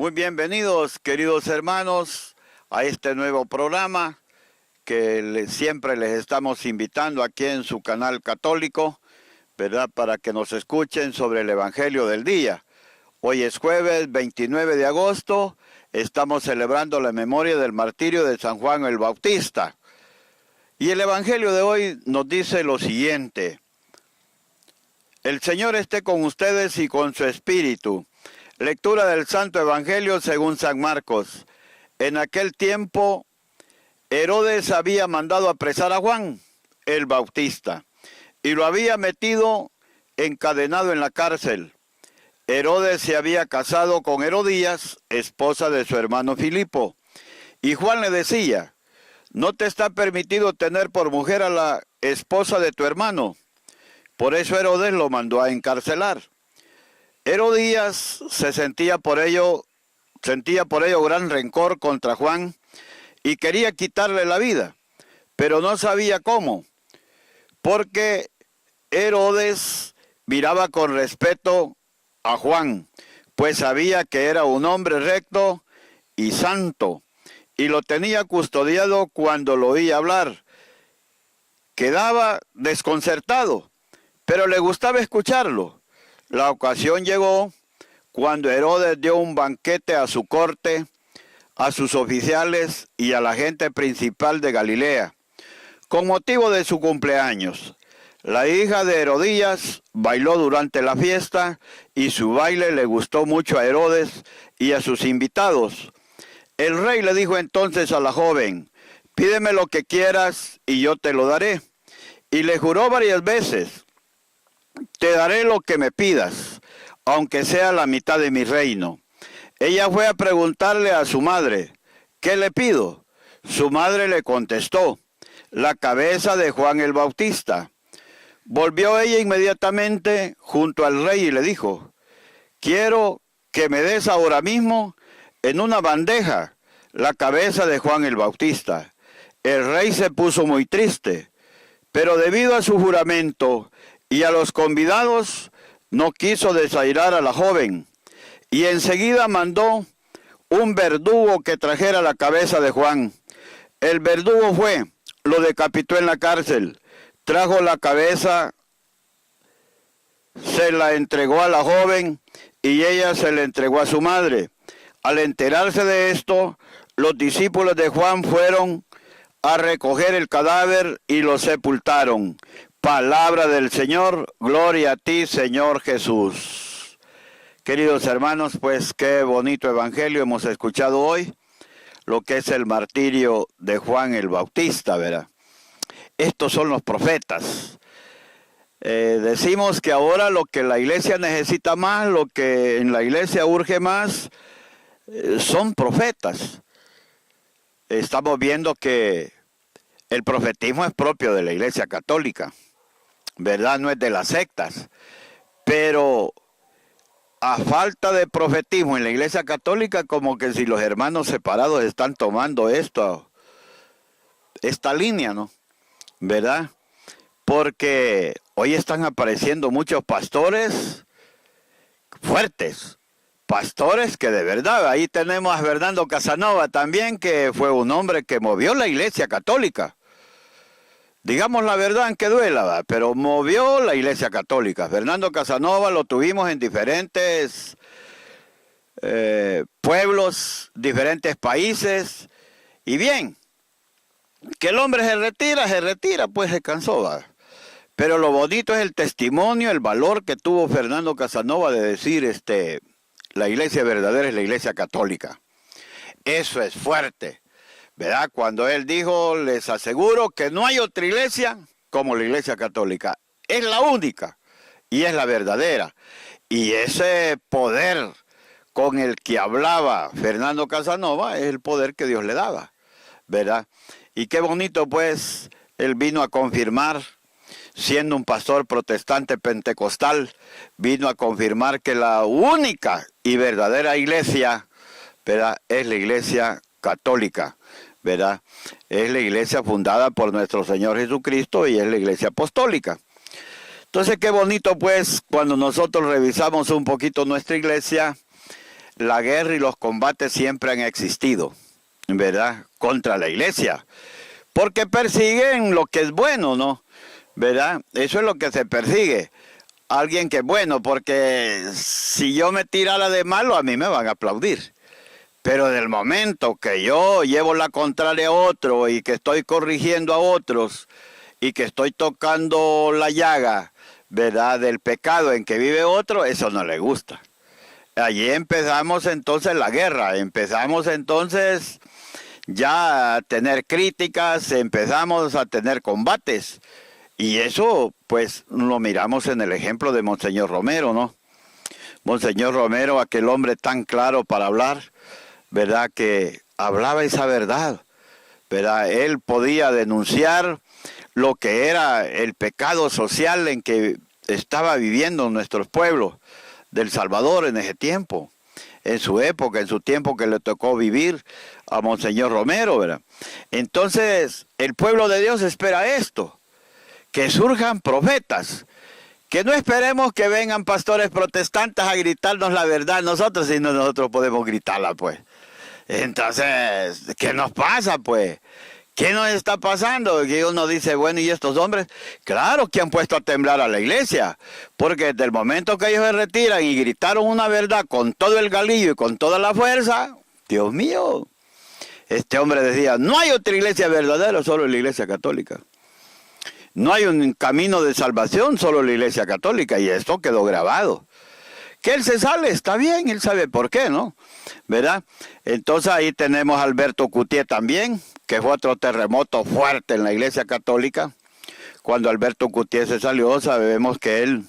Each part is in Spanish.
Muy bienvenidos, queridos hermanos, a este nuevo programa que siempre les estamos invitando aquí en su canal católico, ¿verdad? Para que nos escuchen sobre el Evangelio del día. Hoy es jueves 29 de agosto, estamos celebrando la memoria del martirio de San Juan el Bautista. Y el Evangelio de hoy nos dice lo siguiente: el Señor esté con ustedes y con su espíritu. Lectura del Santo Evangelio según San Marcos. En aquel tiempo, Herodes había mandado apresar a Juan el Bautista y lo había metido encadenado en la cárcel. Herodes se había casado con Herodías, esposa de su hermano Filipo, y Juan le decía: no te está permitido tener por mujer a la esposa de tu hermano. Por eso Herodes lo mandó a encarcelar. Herodías sentía por ello gran rencor contra Juan y quería quitarle la vida, pero no sabía cómo, porque Herodes miraba con respeto a Juan, pues sabía que era un hombre recto y santo, y lo tenía custodiado cuando lo oía hablar. Quedaba desconcertado, pero le gustaba escucharlo. La ocasión llegó cuando Herodes dio un banquete a su corte, a sus oficiales y a la gente principal de Galilea, con motivo de su cumpleaños. La hija de Herodías bailó durante la fiesta y su baile le gustó mucho a Herodes y a sus invitados. El rey le dijo entonces a la joven: pídeme lo que quieras y yo te lo daré. Y le juró varias veces: te daré lo que me pidas, aunque sea la mitad de mi reino. Ella fue a preguntarle a su madre: ¿qué le pido? Su madre le contestó: la cabeza de Juan el Bautista. Volvió ella inmediatamente junto al rey y le dijo: quiero que me des ahora mismo en una bandeja la cabeza de Juan el Bautista. El rey se puso muy triste, pero debido a su juramento y a los convidados, no quiso desairar a la joven, y enseguida mandó un verdugo que trajera la cabeza de Juan. El verdugo fue, lo decapitó en la cárcel, trajo la cabeza, se la entregó a la joven, y ella se la entregó a su madre. Al enterarse de esto, los discípulos de Juan fueron a recoger el cadáver y lo sepultaron. Palabra del Señor, gloria a ti, Señor Jesús. Queridos hermanos, pues qué bonito evangelio hemos escuchado hoy, lo que es el martirio de Juan el Bautista, ¿verdad? Estos son los profetas. Decimos que ahora lo que la iglesia necesita más, lo que en la iglesia urge más, son profetas. Estamos viendo que el profetismo es propio de la iglesia católica, ¿verdad? No es de las sectas, pero a falta de profetismo en la iglesia católica, como que si los hermanos separados están tomando esta línea, ¿no? ¿Verdad? Porque hoy están apareciendo muchos pastores fuertes, pastores que de verdad, ahí tenemos a Fernando Casanova también, que fue un hombre que movió la iglesia católica. Digamos la verdad, aunque duela, ¿va? Pero movió la iglesia católica. Fernando Casanova lo tuvimos en diferentes pueblos, diferentes países. Y bien, que el hombre se retira, pues se cansó, ¿va? Pero lo bonito es el testimonio, el valor que tuvo Fernando Casanova de decir, la iglesia verdadera es la iglesia católica. Eso es fuerte, ¿verdad? Cuando él dijo: les aseguro que no hay otra iglesia como la iglesia católica. Es la única y es la verdadera. Y ese poder con el que hablaba Fernando Casanova es el poder que Dios le daba, ¿verdad? Y qué bonito, pues, él vino a confirmar, siendo un pastor protestante pentecostal, vino a confirmar que la única y verdadera iglesia, ¿verdad?, es la iglesia católica, ¿verdad? Es la iglesia fundada por nuestro Señor Jesucristo y es la iglesia apostólica. Entonces, qué bonito, pues, cuando nosotros revisamos un poquito nuestra iglesia, la guerra y los combates siempre han existido, ¿verdad? Contra la iglesia, porque persiguen lo que es bueno, ¿no? ¿Verdad? Eso es lo que se persigue. Alguien que es bueno, porque si yo me tirara de malo, a mí me van a aplaudir. Pero del momento que yo llevo la contraria a otro y que estoy corrigiendo a otros y que estoy tocando la llaga, ¿verdad?, del pecado en que vive otro, eso no le gusta. Allí empezamos entonces la guerra, empezamos entonces ya a tener críticas, empezamos a tener combates. Y eso pues lo miramos en el ejemplo de Monseñor Romero, ¿no? Monseñor Romero, aquel hombre tan claro para hablar, ¿verdad?, que hablaba esa verdad, ¿verdad? Él podía denunciar lo que era el pecado social en que estaba viviendo nuestros pueblos del Salvador en ese tiempo, en su época, en su tiempo que le tocó vivir a Monseñor Romero, ¿verdad? Entonces, el pueblo de Dios espera esto, que surjan profetas, que no esperemos que vengan pastores protestantes a gritarnos la verdad nosotros, sino nosotros podemos gritarla, pues. Entonces, ¿qué nos pasa, pues? ¿Qué nos está pasando? Que uno dice, bueno, ¿y estos hombres? Claro que han puesto a temblar a la iglesia, porque desde el momento que ellos se retiran y gritaron una verdad con todo el galillo y con toda la fuerza, Dios mío, este hombre decía, no hay otra iglesia verdadera, solo la iglesia católica. No hay un camino de salvación, solo la iglesia católica, y esto quedó grabado. Que él se sale, está bien, él sabe por qué, ¿no? ¿Verdad? Entonces ahí tenemos a Alberto Cutié también, que fue otro terremoto fuerte en la iglesia católica. Cuando Alberto Cutié se salió, sabemos que él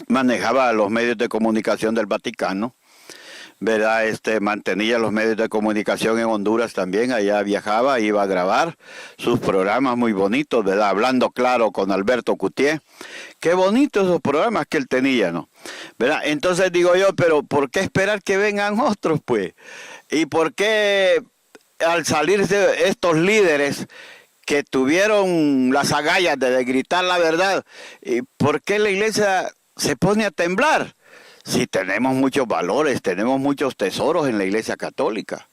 manejaba los medios de comunicación del Vaticano, ¿verdad? Mantenía los medios de comunicación en Honduras también, allá viajaba, iba a grabar sus programas muy bonitos, ¿verdad? Hablando claro con Alberto Cutié. Qué bonitos esos programas que él tenía, ¿no? ¿Verdad? Entonces digo yo, pero ¿por qué esperar que vengan otros, pues? ¿Y por qué al salirse estos líderes que tuvieron las agallas de gritar la verdad, y por qué la iglesia se pone a temblar? Si tenemos muchos valores, tenemos muchos tesoros en la iglesia católica.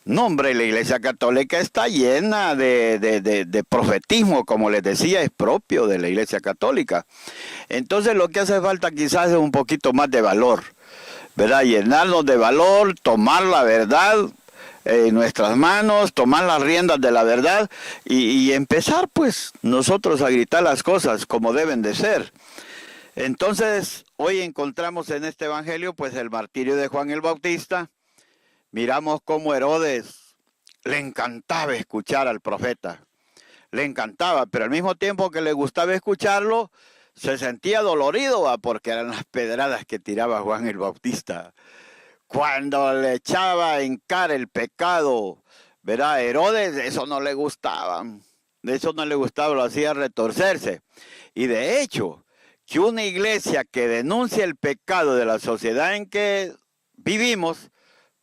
No, hombre, la iglesia católica está llena de profetismo, como les decía, es propio de la iglesia católica. Entonces lo que hace falta quizás es un poquito más de valor, ¿verdad? Llenarnos de valor, tomar la verdad en nuestras manos, tomar las riendas de la verdad y empezar pues nosotros a gritar las cosas como deben de ser. Entonces, hoy encontramos en este evangelio pues el martirio de Juan el Bautista. Miramos cómo Herodes le encantaba escuchar al profeta. Le encantaba, pero al mismo tiempo que le gustaba escucharlo, se sentía dolorido, ¿va? Porque eran las pedradas que tiraba Juan el Bautista. Cuando le echaba en cara el pecado, ¿verdad? Herodes, eso no le gustaba. De eso no le gustaba, lo hacía retorcerse. Y de hecho, que una iglesia que denuncia el pecado de la sociedad en que vivimos,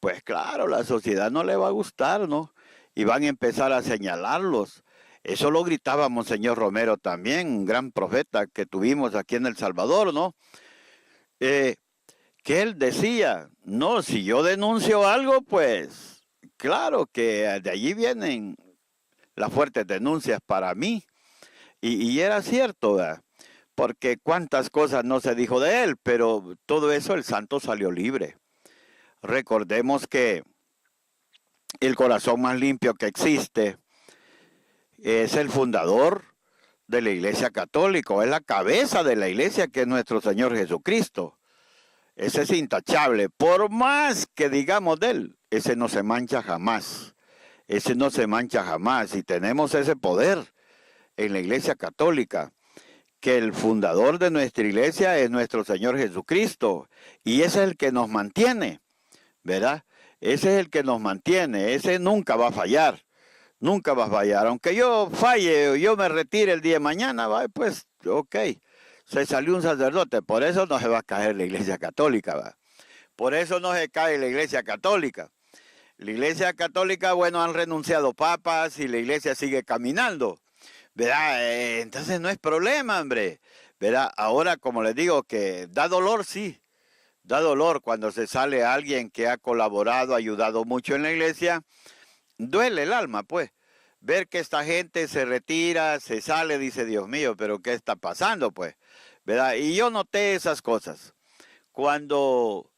pues claro, la sociedad no le va a gustar, ¿no? Y van a empezar a señalarlos. Eso lo gritaba Monseñor Romero también, un gran profeta que tuvimos aquí en El Salvador, ¿no? Que él decía, no, si yo denuncio algo, pues claro que de allí vienen las fuertes denuncias para mí. Y era cierto, ¿verdad? Porque cuántas cosas no se dijo de él, pero todo eso el santo salió libre. Recordemos que el corazón más limpio que existe es el fundador de la Iglesia Católica, es la cabeza de la Iglesia, que es nuestro Señor Jesucristo. Ese es intachable, por más que digamos de él, ese no se mancha jamás, ese no se mancha jamás, y tenemos ese poder en la Iglesia Católica, que el fundador de nuestra iglesia es nuestro Señor Jesucristo, y ese es el que nos mantiene, ¿verdad? Ese es el que nos mantiene, ese nunca va a fallar, nunca va a fallar. Aunque yo falle o yo me retire el día de mañana, ¿va? Pues, ok, se salió un sacerdote, por eso no se va a caer la iglesia católica, ¿va? Por eso no se cae la iglesia católica. La iglesia católica, bueno, han renunciado papas y la iglesia sigue caminando, ¿verdad? Entonces no es problema, hombre, ¿verdad? Ahora, como les digo, que da dolor, sí, Da dolor cuando se sale alguien que ha colaborado, ayudado mucho en la iglesia. Duele el alma, pues. Ver que esta gente se retira, se sale, dice, Dios mío, pero ¿qué está pasando, pues? ¿Verdad? Y yo noté esas cosas. Cuando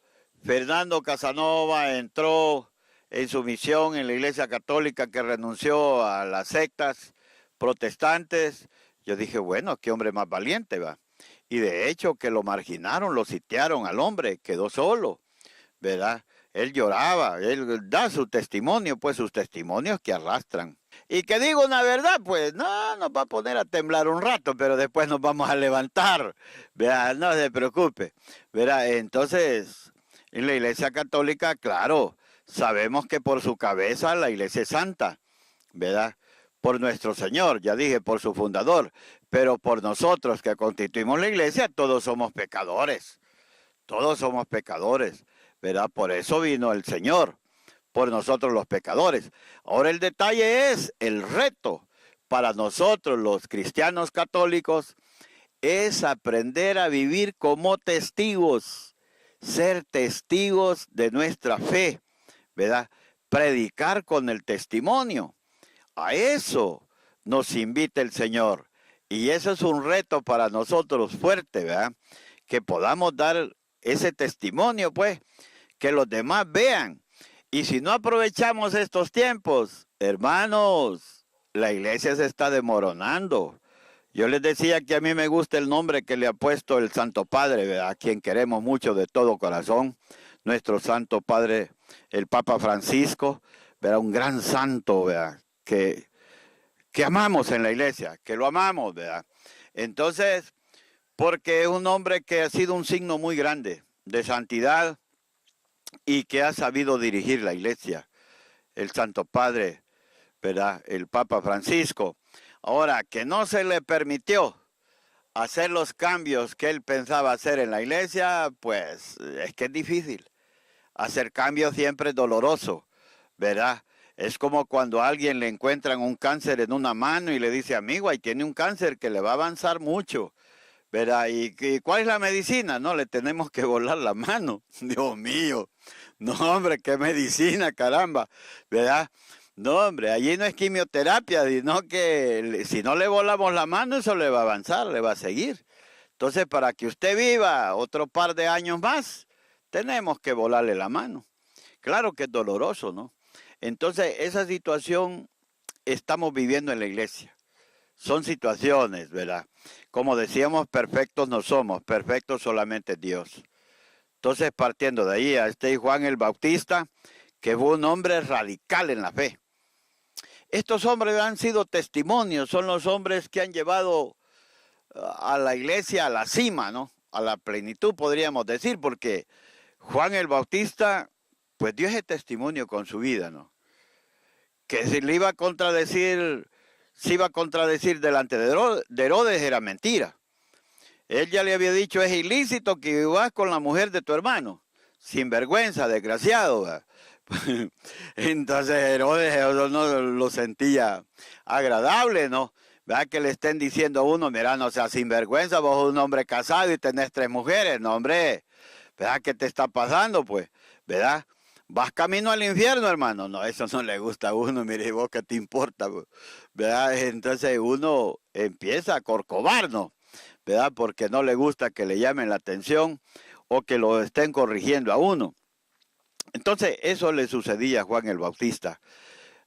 Fernando Casanova entró en su misión en la Iglesia Católica, que renunció a las sectas protestantes, yo dije, bueno, qué hombre más valiente, va. Y de hecho que lo marginaron, lo sitiaron al hombre, quedó solo, ¿verdad? Él lloraba, él da su testimonio, pues sus testimonios que arrastran. Y que digo una verdad, pues no, nos va a poner a temblar un rato, pero después nos vamos a levantar, ¿verdad? No se preocupe, ¿verdad? Entonces, en la Iglesia Católica, claro, sabemos que por su cabeza la Iglesia es santa, ¿verdad? Por nuestro Señor, ya dije, por su fundador, pero por nosotros que constituimos la Iglesia, todos somos pecadores, ¿verdad? Por eso vino el Señor, por nosotros los pecadores. Ahora el detalle es, el reto para nosotros los cristianos católicos es aprender a vivir como testigos, ser testigos de nuestra fe, ¿verdad? Predicar con el testimonio. A eso nos invita el Señor. Y eso es un reto para nosotros fuerte, ¿verdad? Que podamos dar ese testimonio, pues, que los demás vean. Y si no aprovechamos estos tiempos, hermanos, la iglesia se está desmoronando. Yo les decía que a mí me gusta el nombre que le ha puesto el Santo Padre, ¿verdad? A quien queremos mucho de todo corazón, nuestro Santo Padre, el Papa Francisco, ¿verdad? Un gran santo, ¿verdad? Que amamos en la iglesia, que lo amamos, ¿verdad? Entonces, porque es un hombre que ha sido un signo muy grande de santidad y que ha sabido dirigir la iglesia, el Santo Padre, ¿verdad? El Papa Francisco. Ahora, que no se le permitió hacer los cambios que él pensaba hacer en la iglesia, pues es que es difícil. Hacer cambios siempre es doloroso, ¿verdad? Es como cuando a alguien le encuentran un cáncer en una mano y le dice, amigo, ahí tiene un cáncer que le va a avanzar mucho, ¿verdad? ¿Y cuál es la medicina? No, le tenemos que volar la mano. Dios mío, no hombre, qué medicina, caramba, ¿verdad? No hombre, allí no es quimioterapia, sino que si no le volamos la mano, eso le va a avanzar, le va a seguir. Entonces, para que usted viva otro par de años más, tenemos que volarle la mano. Claro que es doloroso, ¿no? Entonces, esa situación estamos viviendo en la iglesia. Son situaciones, ¿verdad? Como decíamos, perfectos no somos, perfectos solamente Dios. Entonces, partiendo de ahí, a Juan el Bautista, que fue un hombre radical en la fe. Estos hombres han sido testimonios, son los hombres que han llevado a la iglesia a la cima, ¿no? A la plenitud, podríamos decir, porque Juan el Bautista, pues dio ese testimonio con su vida, ¿no? Que si le iba a contradecir, se iba a contradecir delante de Herodes, era mentira. Él ya le había dicho, es ilícito que vivas con la mujer de tu hermano. Sin vergüenza, desgraciado, ¿verdad? Entonces Herodes no lo sentía agradable, ¿no? ¿Verdad? Que le estén diciendo a uno, mira, no seas sinvergüenza, vos sos un hombre casado y tenés 3 mujeres, no, hombre, ¿verdad? ¿Qué te está pasando, pues? ¿Verdad? Vas camino al infierno, hermano. No, eso no le gusta a uno, mire, vos qué te importa, ¿verdad? Entonces uno empieza a corcovar, ¿no? ¿Verdad? Porque no le gusta que le llamen la atención o que lo estén corrigiendo a uno. Entonces, eso le sucedía a Juan el Bautista.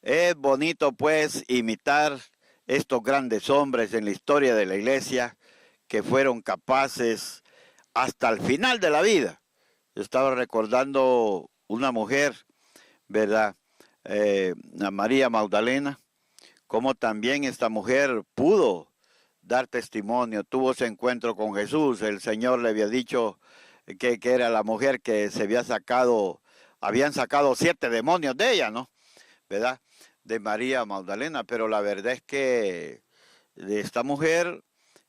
Es bonito, pues, imitar estos grandes hombres en la historia de la iglesia que fueron capaces hasta el final de la vida. Yo estaba recordando una mujer, ¿verdad? A María Magdalena, cómo también esta mujer pudo dar testimonio, tuvo ese encuentro con Jesús. El Señor le había dicho que era la mujer que se habían sacado 7 demonios de ella, ¿no? ¿Verdad? De María Magdalena, pero la verdad es que esta mujer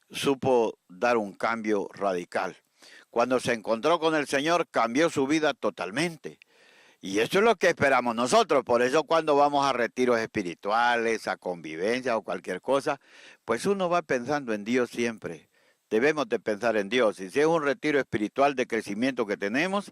supo dar un cambio radical. Cuando se encontró con el Señor, cambió su vida totalmente. Y eso es lo que esperamos nosotros. Por eso cuando vamos a retiros espirituales, a convivencia o cualquier cosa, pues uno va pensando en Dios siempre. debemos de pensar en Dios. Y si es un retiro espiritual de crecimiento que tenemos,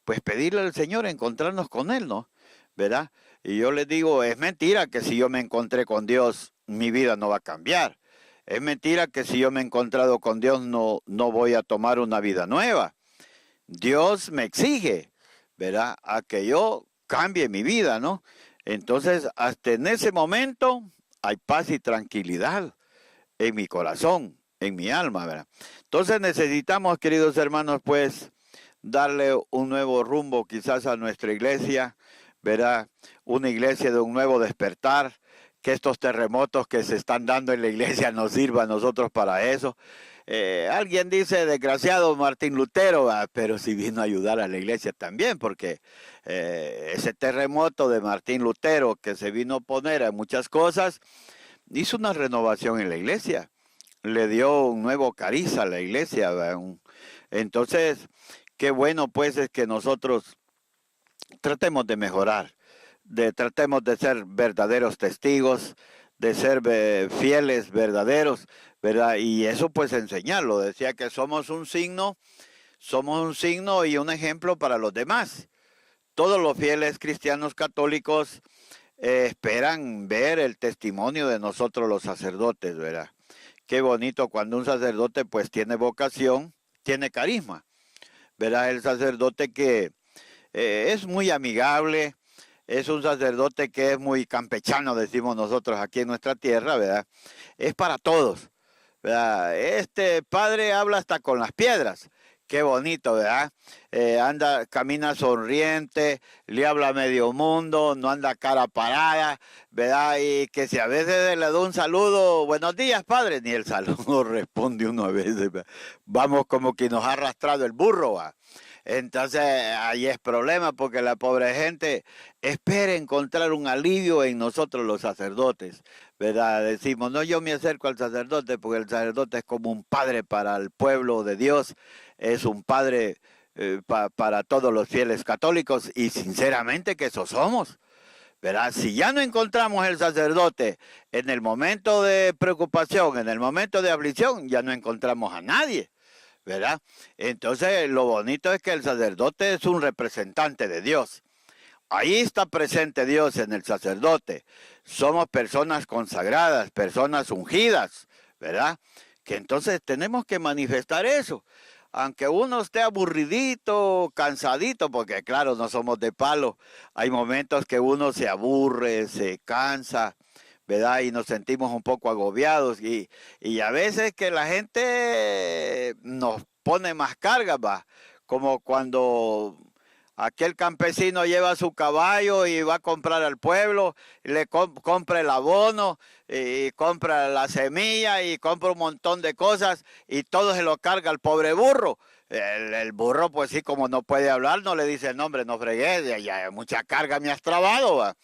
pues pedirle al Señor encontrarnos con Él, ¿no? ¿Verdad? Y yo les digo, es mentira que si yo me encontré con Dios, mi vida no va a cambiar. Es mentira que si yo me he encontrado con Dios, no voy a tomar una vida nueva. Dios me exige, ¿verdad? A que yo cambie mi vida, ¿no? Entonces, hasta en ese momento hay paz y tranquilidad en mi corazón, en mi alma, ¿verdad? Entonces necesitamos, queridos hermanos, pues, darle un nuevo rumbo quizás a nuestra iglesia, ¿verdad? Una iglesia de un nuevo despertar, que estos terremotos que se están dando en la iglesia nos sirvan a nosotros para eso. Alguien dice, desgraciado Martín Lutero, pero si vino a ayudar a la iglesia también, porque ese terremoto de Martín Lutero que se vino a oponer a muchas cosas, hizo una renovación en la iglesia, le dio un nuevo cariz a la iglesia. Entonces, qué bueno pues es que nosotros tratemos de mejorar, tratemos de ser verdaderos testigos, de ser fieles, verdaderos, ¿verdad? Y eso pues enseñarlo. Decía que somos un signo y un ejemplo para los demás. Todos los fieles cristianos católicos esperan ver el testimonio de nosotros los sacerdotes, ¿verdad? Qué bonito cuando un sacerdote pues tiene vocación, tiene carisma, ¿verdad? El sacerdote que es muy amigable, es un sacerdote que es muy campechano, decimos nosotros aquí en nuestra tierra, ¿verdad? Es para todos, ¿verdad? Este padre habla hasta con las piedras. Qué bonito, ¿verdad? Camina sonriente, le habla a medio mundo, no anda cara parada, ¿verdad? Y que si a veces le da un saludo, buenos días, padre, ni el saludo responde uno a veces, ¿verdad? Vamos como que nos ha arrastrado el burro, ¿verdad? Entonces ahí es problema porque la pobre gente espera encontrar un alivio en nosotros los sacerdotes, ¿verdad? Decimos, no, yo me acerco al sacerdote porque el sacerdote es como un padre para el pueblo de Dios, es un padre para todos los fieles católicos y sinceramente que eso somos. ¿Verdad? Si ya no encontramos el sacerdote en el momento de preocupación, en el momento de aflicción, ya no encontramos a nadie, ¿verdad? Entonces, lo bonito es que el sacerdote es un representante de Dios. Ahí está presente Dios en el sacerdote. Somos personas consagradas, personas ungidas, ¿verdad? Que entonces tenemos que manifestar eso. Aunque uno esté aburridito, cansadito, porque claro, no somos de palo, hay momentos que uno se aburre, se cansa, ¿verdad? Y nos sentimos un poco agobiados y a veces que la gente nos pone más cargas, va, como cuando aquel campesino lleva su caballo y va a comprar al pueblo, y le compra el abono, y compra la semilla, y compra un montón de cosas, y todo se lo carga al pobre burro. El burro, pues sí, como no puede hablar, no le dice, no, hombre, no fregues, ya mucha carga me has trabado, va.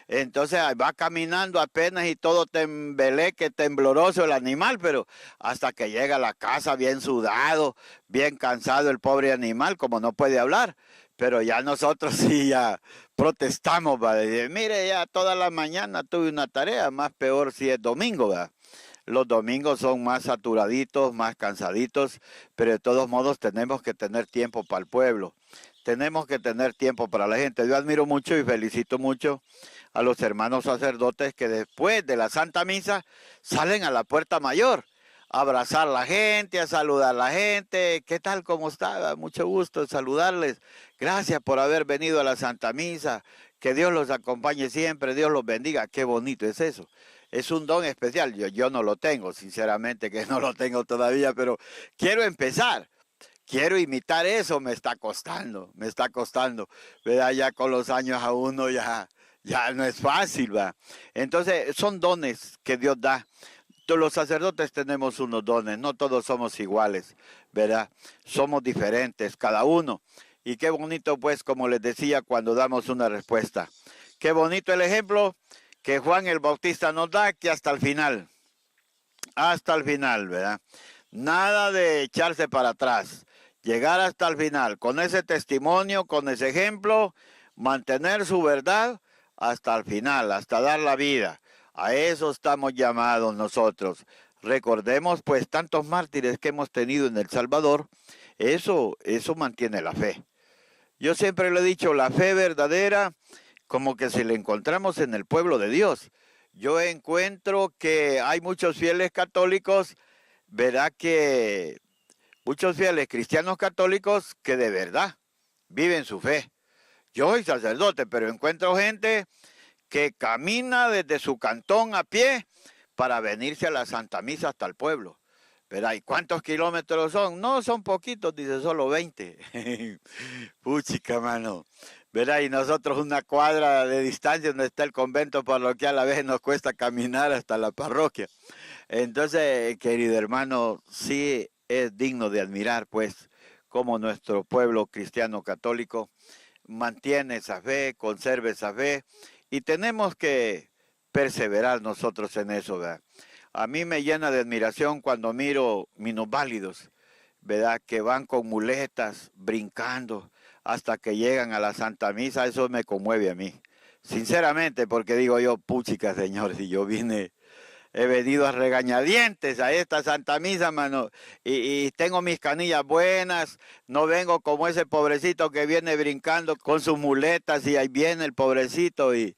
Entonces va caminando apenas y todo tembleque, tembloroso el animal, pero hasta que llega a la casa bien sudado, bien cansado el pobre animal, como no puede hablar. Pero ya nosotros sí ya protestamos, ¿va? Mire, ya toda la mañana tuve una tarea, más peor si es domingo, ¿va? Los domingos son más saturaditos, más cansaditos, pero de todos modos tenemos que tener tiempo para el pueblo. Tenemos que tener tiempo para la gente. Yo admiro mucho y felicito mucho a los hermanos sacerdotes que después de la Santa Misa salen a la puerta mayor a abrazar a la gente, a saludar a la gente. ¿Qué tal? ¿Cómo está? Mucho gusto en saludarles. Gracias por haber venido a la Santa Misa. Que Dios los acompañe siempre, Dios los bendiga. Qué bonito es eso. Es un don especial. Yo no lo tengo, sinceramente que no lo tengo todavía, pero quiero empezar. Quiero imitar eso, me está costando, ¿verdad? Ya con los años a uno ya no es fácil, ¿va? Entonces, son dones que Dios da. Todos los sacerdotes tenemos unos dones, no todos somos iguales, ¿verdad? Somos diferentes, cada uno. Y qué bonito, pues, como les decía, cuando damos una respuesta. Qué bonito el ejemplo que Juan el Bautista nos da, que hasta el final, ¿verdad? Nada de echarse para atrás. Llegar hasta el final, con ese testimonio, con ese ejemplo, mantener su verdad hasta el final, hasta dar la vida. A eso estamos llamados nosotros, Recordemos pues tantos mártires que hemos tenido en El Salvador, eso mantiene la fe. Yo siempre le he dicho, la fe verdadera, como que si la encontramos en el pueblo de Dios. Yo encuentro que hay muchos fieles católicos, verá que muchos fieles cristianos católicos que de verdad viven su fe. Yo soy sacerdote, pero encuentro gente que camina desde su cantón a pie para venirse a la Santa Misa hasta el pueblo. ¿Verdad? ¿Y cuántos kilómetros son? No, son poquitos, dice, solo 20. Puchica, mano. ¿Verdad? Y nosotros una cuadra de distancia donde está el convento parroquial, a veces nos cuesta caminar hasta la parroquia. Entonces, querido hermano, sí es digno de admirar, pues, cómo nuestro pueblo cristiano católico mantiene esa fe, conserva esa fe, y tenemos que perseverar nosotros en eso, ¿verdad? A mí me llena de admiración cuando miro minusválidos, ¿verdad? Que van con muletas, brincando, hasta que llegan a la Santa Misa. Eso me conmueve a mí, sinceramente, porque digo yo, puchica, Señor, si yo he venido a regañadientes a esta Santa Misa, mano, y tengo mis canillas buenas, no vengo como ese pobrecito que viene brincando con sus muletas y ahí viene el pobrecito y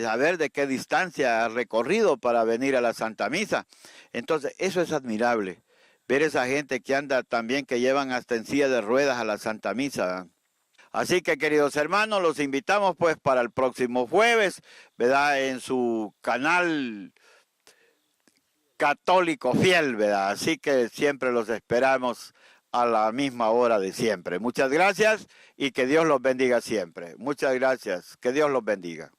saber de qué distancia ha recorrido para venir a la Santa Misa. Entonces, eso es admirable, ver esa gente que anda también, que llevan hasta en silla de ruedas a la Santa Misa, ¿verdad? Así que, queridos hermanos, los invitamos pues para el próximo jueves, ¿verdad? En su canal católico fiel, ¿verdad? Así que siempre los esperamos a la misma hora de siempre. Muchas gracias y que Dios los bendiga siempre. Muchas gracias. Que Dios los bendiga.